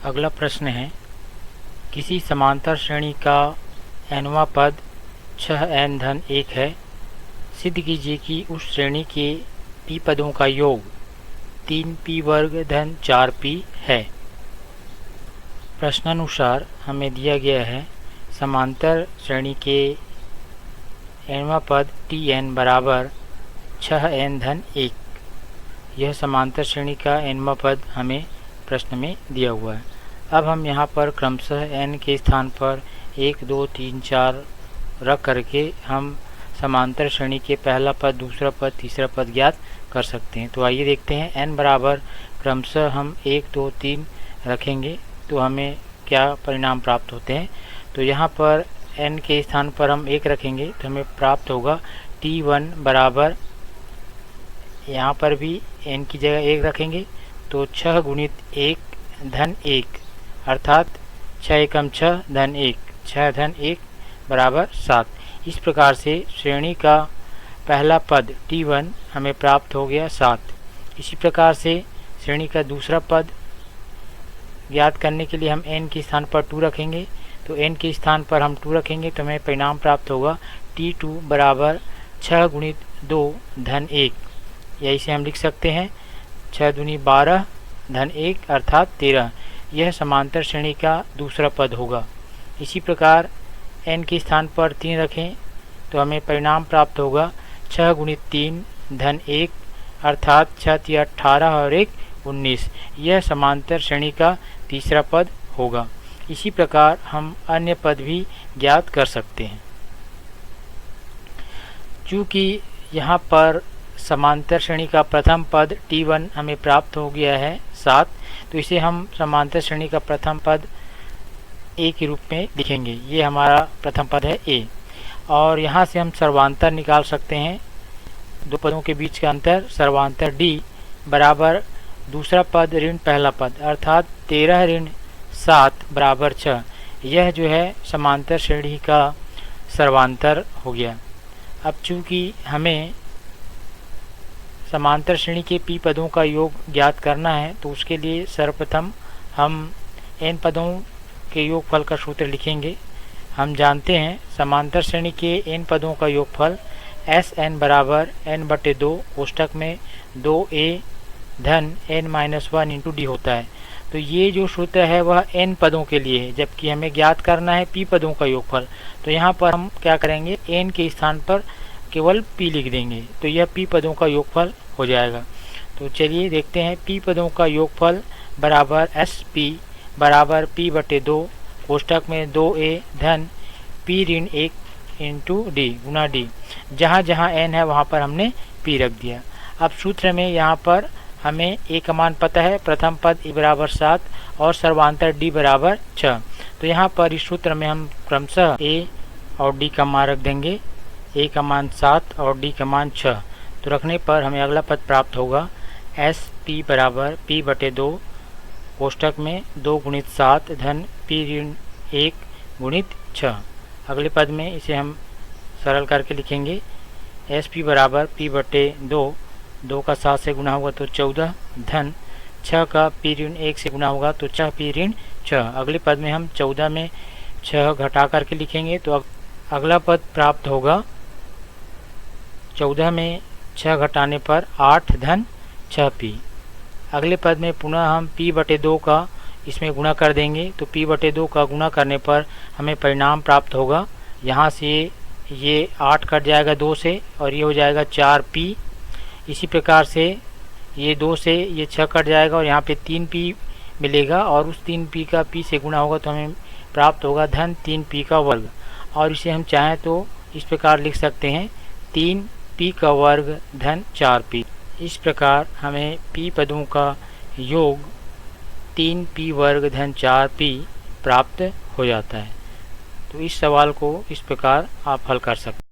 अगला प्रश्न है, किसी समांतर श्रेणी का nवां पद 6n-1 है। सिद्ध कीजिए कि उस श्रेणी के p पदों का योग 3p वर्ग धन 4p है। प्रश्नानुसार हमें दिया गया है समांतर श्रेणी के nवां पद tn बराबर 6n-1। यह समांतर श्रेणी का nवां पद हमें प्रश्न में दिया हुआ है। अब हम यहाँ पर क्रमशः n के स्थान पर 1, 2, 3, 4 रख करके हम समांतर श्रेणी के पहला पद, दूसरा पद, तीसरा पद ज्ञात कर सकते हैं। तो आइए देखते हैं n बराबर क्रमशः हम 1, 2, 3 रखेंगे तो हमें क्या परिणाम प्राप्त होते हैं। तो यहाँ पर n के स्थान पर हम 1 रखेंगे तो हमें प्राप्त होगा t1 बराबर, यहाँ पर भी n की जगह 1 रखेंगे तो 6 गुणित 1 धन 1 अर्थात 6 एकम 6 धन 1, 6 धन 1 बराबर 7। इस प्रकार से श्रेणी का पहला पद t1 हमें प्राप्त हो गया 7। इसी प्रकार से श्रेणी का दूसरा पद ज्ञात करने के लिए हम n के स्थान पर 2 रखेंगे तो n के स्थान पर हम 2 रखेंगे तो हमें परिणाम प्राप्त होगा t2 बराबर 6 गुणित 2 धन 1। या इसे हम लिख सकते हैं 6 दूनी 12 धन 1 अर्थात 13। यह समांतर श्रेणी का दूसरा पद होगा। इसी प्रकार n के स्थान पर 3 रखें तो हमें परिणाम प्राप्त होगा 6 गुणित 3 धन 1 अर्थात 6 × 18 और 1 19। यह समांतर श्रेणी का तीसरा पद होगा। इसी प्रकार हम अन्य पद भी ज्ञात कर सकते हैं। चूँकि यहाँ पर समांतर श्रेणी का प्रथम पद t1 हमें प्राप्त हो गया है 7, तो इसे हम समांतर श्रेणी का प्रथम पद a के रूप में लिखेंगे। ये हमारा प्रथम पद है a, और यहाँ से हम सर्वांतर निकाल सकते हैं। दो पदों के बीच का अंतर सर्वांतर d बराबर दूसरा पद ऋण पहला पद अर्थात 13 ऋण 7 बराबर 6। यह जो है समांतर श्रेणी का सर्वांतर हो गया। अब चूँकि हमें समांतर श्रेणी के p पदों का योग ज्ञात करना है तो उसके लिए सर्वप्रथम हम n पदों के योगफल का सूत्र लिखेंगे। हम जानते हैं समांतर श्रेणी के n पदों का योगफल Sn बराबर n/2 कोष्ठक में 2a धन n-1 इंटू d होता है। तो ये जो सूत्र है वह n पदों के लिए है, जबकि हमें ज्ञात करना है p पदों का योगफल। तो यहाँ पर हम क्या करेंगे, n के स्थान पर केवल p लिख देंगे तो यह p पदों का योगफल हो जाएगा। तो चलिए देखते हैं p पदों का योगफल बराबर Sp बराबर p/2 कोष्ठक में 2a धन p ऋण 1 इंटू d गुना d। जहाँ जहाँ n है वहाँ पर हमने p रख दिया। अब सूत्र में यहाँ पर हमें a का मान पता है, प्रथम पद a बराबर 7 और सर्वांतर d बराबर 6। तो यहाँ पर इस सूत्र में हम क्रमशः a और d का मान रख देंगे। a का मान 7 और d का मान 6। तो रखने पर हमें अगला पद प्राप्त होगा Sp बराबर p/2 कोष्ठक में 2 गुणित 7 धन p ऋण 1 गुणित 6। अगले पद में इसे हम सरल करके लिखेंगे। Sp बराबर p/2, 2 का 7 से गुना होगा तो 14 धन 6 का p ऋण 1 से गुना होगा तो 6 p ऋण 6। अगले पद में हम 14 में 6 घटा करके लिखेंगे तो अगला पद प्राप्त होगा 14 में 6 घटाने पर 8 धन 6p। अगले पद में पुनः हम p/2 का इसमें गुणा कर देंगे तो p/2 का गुणा करने पर हमें परिणाम प्राप्त होगा। यहाँ से ये 8 कट जाएगा 2 से और ये हो जाएगा 4p। इसी प्रकार से ये 2 से ये 6 कट जाएगा और यहाँ पे 3p मिलेगा और उस 3p का p से गुणा होगा तो हमें प्राप्त होगा धन 3p का वर्ग। और इसे हम चाहें तो इस प्रकार लिख सकते हैं 3p का वर्ग धन 4p। इस प्रकार हमें p पदों का योग 3p वर्ग धन 4p प्राप्त हो जाता है। तो इस सवाल को इस प्रकार आप हल कर सकते हैं।